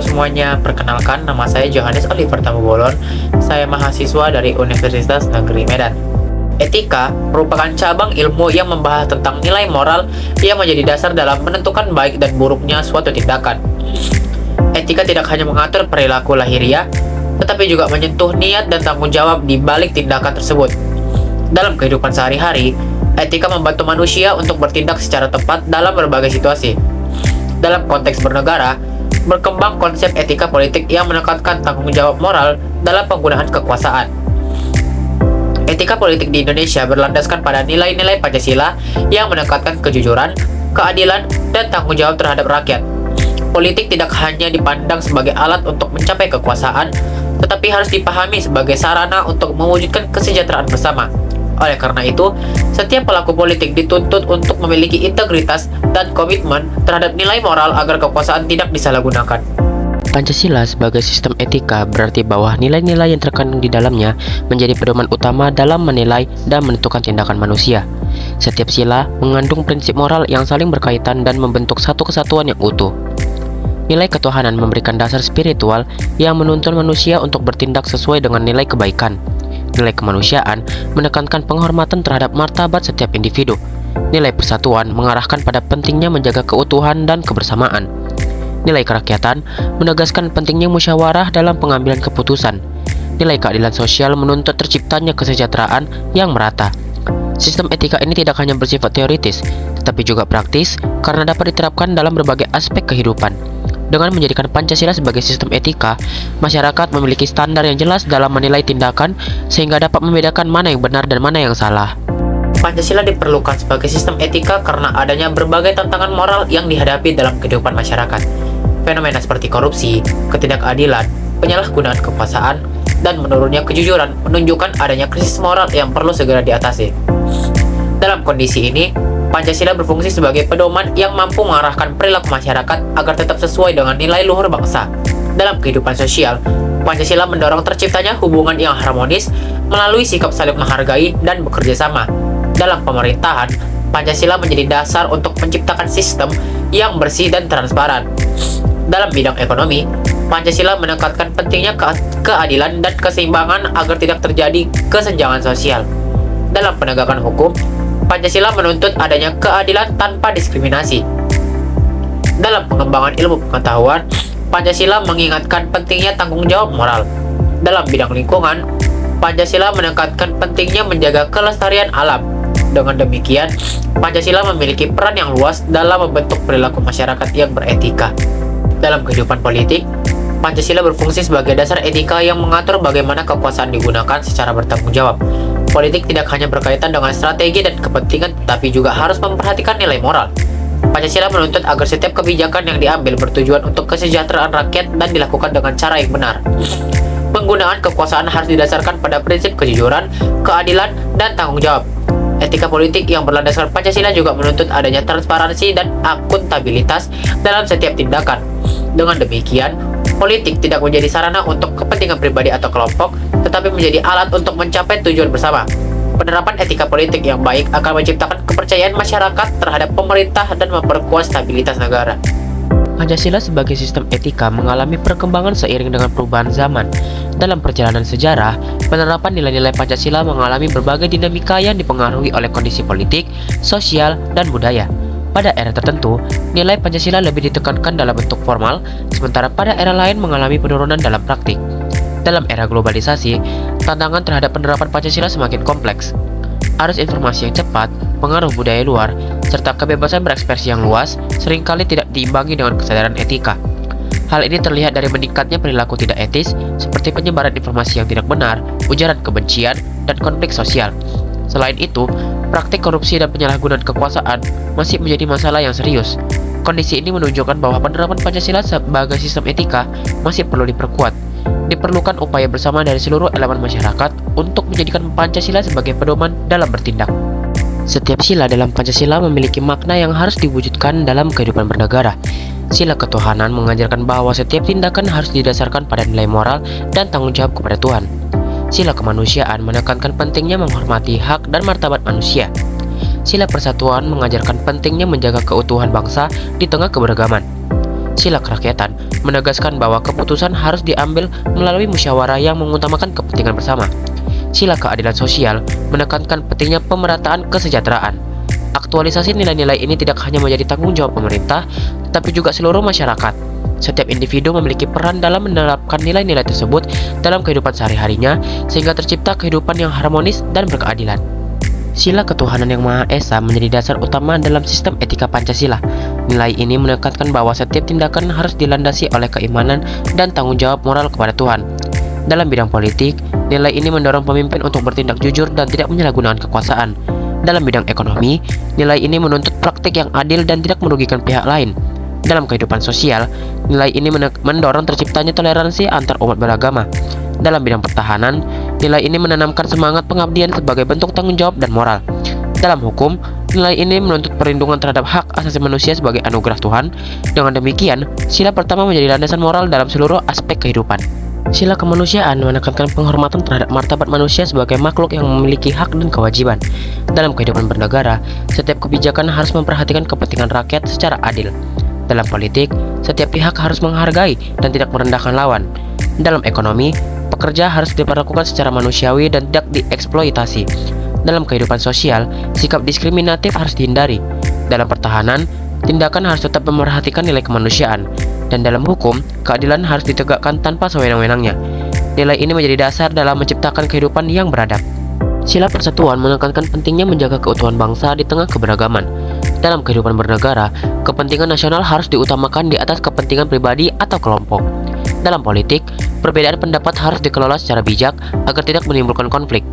semuanya, perkenalkan nama saya Johannes Oliver Tamubolon. Saya mahasiswa dari Universitas Negeri Medan. Etika merupakan cabang ilmu yang membahas tentang nilai moral yang menjadi dasar dalam menentukan baik dan buruknya suatu tindakan. Etika tidak hanya mengatur perilaku lahiriah, tetapi juga menyentuh niat dan tanggung jawab di balik tindakan tersebut. Dalam kehidupan sehari-hari, etika membantu manusia untuk bertindak secara tepat dalam berbagai situasi. Dalam konteks bernegara, berkembang konsep etika politik yang menekankan tanggung jawab moral dalam penggunaan kekuasaan. Etika politik di Indonesia berlandaskan pada nilai-nilai Pancasila yang menekankan kejujuran, keadilan, dan tanggung jawab terhadap rakyat. Politik tidak hanya dipandang sebagai alat untuk mencapai kekuasaan, tetapi harus dipahami sebagai sarana untuk mewujudkan kesejahteraan bersama. Oleh karena itu, setiap pelaku politik dituntut untuk memiliki integritas dan komitmen terhadap nilai moral agar kekuasaan tidak disalahgunakan. Pancasila sebagai sistem etika berarti bahwa nilai-nilai yang terkandung di dalamnya menjadi pedoman utama dalam menilai dan menentukan tindakan manusia. Setiap sila mengandung prinsip moral yang saling berkaitan dan membentuk satu kesatuan yang utuh. Nilai ketuhanan memberikan dasar spiritual yang menuntun manusia untuk bertindak sesuai dengan nilai kebaikan. Nilai kemanusiaan menekankan penghormatan terhadap martabat setiap individu. Nilai persatuan mengarahkan pada pentingnya menjaga keutuhan dan kebersamaan. Nilai kerakyatan menegaskan pentingnya musyawarah dalam pengambilan keputusan. Nilai keadilan sosial menuntut terciptanya kesejahteraan yang merata. Sistem etika ini tidak hanya bersifat teoritis, tetapi juga praktis karena dapat diterapkan dalam berbagai aspek kehidupan. Dengan menjadikan Pancasila sebagai sistem etika, masyarakat memiliki standar yang jelas dalam menilai tindakan sehingga dapat membedakan mana yang benar dan mana yang salah. Pancasila diperlukan sebagai sistem etika karena adanya berbagai tantangan moral yang dihadapi dalam kehidupan masyarakat. Fenomena seperti korupsi, ketidakadilan, penyalahgunaan kekuasaan, dan menurunnya kejujuran menunjukkan adanya krisis moral yang perlu segera diatasi. Dalam kondisi ini, Pancasila berfungsi sebagai pedoman yang mampu mengarahkan perilaku masyarakat agar tetap sesuai dengan nilai luhur bangsa. Dalam kehidupan sosial, Pancasila mendorong terciptanya hubungan yang harmonis melalui sikap saling menghargai dan bekerja sama. Dalam pemerintahan, Pancasila menjadi dasar untuk menciptakan sistem yang bersih dan transparan. Dalam bidang ekonomi, Pancasila menekankan pentingnya keadilan dan keseimbangan agar tidak terjadi kesenjangan sosial. Dalam penegakan hukum, Pancasila menuntut adanya keadilan tanpa diskriminasi. Dalam pengembangan ilmu pengetahuan, Pancasila mengingatkan pentingnya tanggung jawab moral. Dalam bidang lingkungan, Pancasila menekankan pentingnya menjaga kelestarian alam. Dengan demikian, Pancasila memiliki peran yang luas dalam membentuk perilaku masyarakat yang beretika. Dalam kehidupan politik, Pancasila berfungsi sebagai dasar etika yang mengatur bagaimana kekuasaan digunakan secara bertanggung jawab. Politik tidak hanya berkaitan dengan strategi dan kepentingan, tetapi juga harus memperhatikan nilai moral. Pancasila menuntut agar setiap kebijakan yang diambil bertujuan untuk kesejahteraan rakyat dan dilakukan dengan cara yang benar. Penggunaan kekuasaan harus didasarkan pada prinsip kejujuran, keadilan, dan tanggung jawab. Etika politik yang berlandaskan Pancasila juga menuntut adanya transparansi dan akuntabilitas dalam setiap tindakan. Dengan demikian, politik tidak menjadi sarana untuk kepentingan pribadi atau kelompok, tetapi menjadi alat untuk mencapai tujuan bersama. Penerapan etika politik yang baik akan menciptakan kepercayaan masyarakat terhadap pemerintah dan memperkuat stabilitas negara. Pancasila sebagai sistem etika mengalami perkembangan seiring dengan perubahan zaman. Dalam perjalanan sejarah, penerapan nilai-nilai Pancasila mengalami berbagai dinamika yang dipengaruhi oleh kondisi politik, sosial, dan budaya. Pada era tertentu, nilai Pancasila lebih ditekankan dalam bentuk formal, sementara pada era lain mengalami penurunan dalam praktik. Dalam era globalisasi, tantangan terhadap penerapan Pancasila semakin kompleks. Arus informasi yang cepat, pengaruh budaya luar, serta kebebasan berekspresi yang luas seringkali tidak diimbangi dengan kesadaran etika. Hal ini terlihat dari meningkatnya perilaku tidak etis, seperti penyebaran informasi yang tidak benar, ujaran kebencian, dan konflik sosial. Selain itu, praktik korupsi dan penyalahgunaan kekuasaan masih menjadi masalah yang serius. Kondisi ini menunjukkan bahwa penerapan Pancasila sebagai sistem etika masih perlu diperkuat. Diperlukan upaya bersama dari seluruh elemen masyarakat untuk menjadikan Pancasila sebagai pedoman dalam bertindak. Setiap sila dalam Pancasila memiliki makna yang harus diwujudkan dalam kehidupan bernegara. Sila ketuhanan mengajarkan bahwa setiap tindakan harus didasarkan pada nilai moral dan tanggung jawab kepada Tuhan. Sila kemanusiaan menekankan pentingnya menghormati hak dan martabat manusia. Sila persatuan mengajarkan pentingnya menjaga keutuhan bangsa di tengah keberagaman. Sila kerakyatan menegaskan bahwa keputusan harus diambil melalui musyawarah yang mengutamakan kepentingan bersama. Sila keadilan sosial menekankan pentingnya pemerataan kesejahteraan. Aktualisasi nilai-nilai ini tidak hanya menjadi tanggung jawab pemerintah, tetapi juga seluruh masyarakat. Setiap individu memiliki peran dalam menerapkan nilai-nilai tersebut dalam kehidupan sehari-harinya, sehingga tercipta kehidupan yang harmonis dan berkeadilan. Sila ketuhanan yang Maha Esa menjadi dasar utama dalam sistem etika Pancasila. Nilai ini menekankan bahwa setiap tindakan harus dilandasi oleh keimanan dan tanggung jawab moral kepada Tuhan. Dalam bidang politik, nilai ini mendorong pemimpin untuk bertindak jujur dan tidak menyalahgunakan kekuasaan. Dalam bidang ekonomi, nilai ini menuntut praktik yang adil dan tidak merugikan pihak lain. Dalam kehidupan sosial, nilai ini mendorong terciptanya toleransi antar umat beragama. Dalam bidang pertahanan, nilai ini menanamkan semangat pengabdian sebagai bentuk tanggung jawab dan moral. Dalam hukum, nilai ini menuntut perlindungan terhadap hak asasi manusia sebagai anugerah Tuhan. Dengan demikian, sila pertama menjadi landasan moral dalam seluruh aspek kehidupan. Sila kemanusiaan menekankan penghormatan terhadap martabat manusia sebagai makhluk yang memiliki hak dan kewajiban. Dalam kehidupan bernegara, setiap kebijakan harus memperhatikan kepentingan rakyat secara adil. Dalam politik, setiap pihak harus menghargai dan tidak merendahkan lawan. Dalam ekonomi, pekerja harus diperlakukan secara manusiawi dan tidak dieksploitasi. Dalam kehidupan sosial, sikap diskriminatif harus dihindari. Dalam pertahanan, tindakan harus tetap memerhatikan nilai kemanusiaan. Dan dalam hukum, keadilan harus ditegakkan tanpa sewenang-wenangnya. Nilai ini menjadi dasar dalam menciptakan kehidupan yang beradab. Sila persatuan menekankan pentingnya menjaga keutuhan bangsa di tengah keberagaman. Dalam kehidupan bernegara, kepentingan nasional harus diutamakan di atas kepentingan pribadi atau kelompok. Dalam politik, perbedaan pendapat harus dikelola secara bijak agar tidak menimbulkan konflik.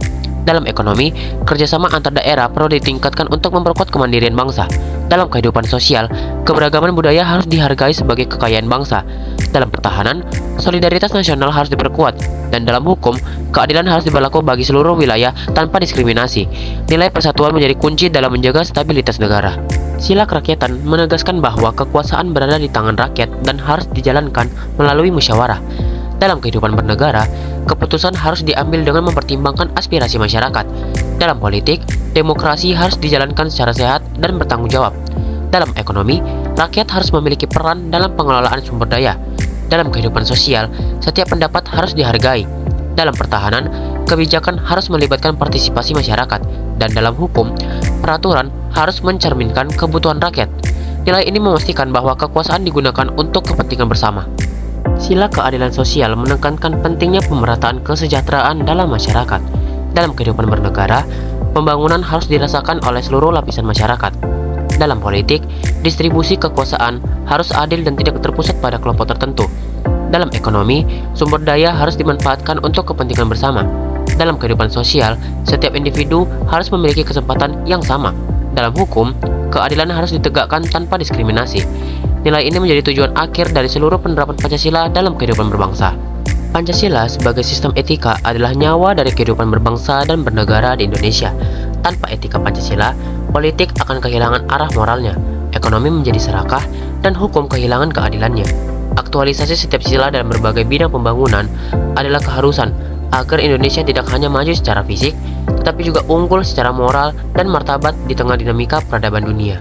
Dalam ekonomi, kerjasama antar daerah perlu ditingkatkan untuk memperkuat kemandirian bangsa. Dalam kehidupan sosial, keberagaman budaya harus dihargai sebagai kekayaan bangsa. Dalam pertahanan, solidaritas nasional harus diperkuat. Dan dalam hukum, keadilan harus berlaku bagi seluruh wilayah tanpa diskriminasi. Nilai persatuan menjadi kunci dalam menjaga stabilitas negara. Sila kerakyatan menegaskan bahwa kekuasaan berada di tangan rakyat dan harus dijalankan melalui musyawarah. Dalam kehidupan bernegara, keputusan harus diambil dengan mempertimbangkan aspirasi masyarakat. Dalam politik, demokrasi harus dijalankan secara sehat dan bertanggung jawab. Dalam ekonomi, rakyat harus memiliki peran dalam pengelolaan sumber daya. Dalam kehidupan sosial, setiap pendapat harus dihargai. Dalam pertahanan, kebijakan harus melibatkan partisipasi masyarakat. Dan dalam hukum, peraturan harus mencerminkan kebutuhan rakyat. Nilai ini memastikan bahwa kekuasaan digunakan untuk kepentingan bersama. Sila keadilan sosial menekankan pentingnya pemerataan kesejahteraan dalam masyarakat. Dalam kehidupan bernegara, pembangunan harus dirasakan oleh seluruh lapisan masyarakat. Dalam politik, distribusi kekuasaan harus adil dan tidak terpusat pada kelompok tertentu. Dalam ekonomi, sumber daya harus dimanfaatkan untuk kepentingan bersama. Dalam kehidupan sosial, setiap individu harus memiliki kesempatan yang sama. Dalam hukum, keadilan harus ditegakkan tanpa diskriminasi. Nilai ini menjadi tujuan akhir dari seluruh penerapan Pancasila dalam kehidupan berbangsa. Pancasila sebagai sistem etika adalah nyawa dari kehidupan berbangsa dan bernegara di Indonesia. Tanpa etika Pancasila, politik akan kehilangan arah moralnya, ekonomi menjadi serakah, dan hukum kehilangan keadilannya. Aktualisasi setiap sila dalam berbagai bidang pembangunan adalah keharusan agar Indonesia tidak hanya maju secara fisik, tetapi juga unggul secara moral dan martabat di tengah dinamika peradaban dunia.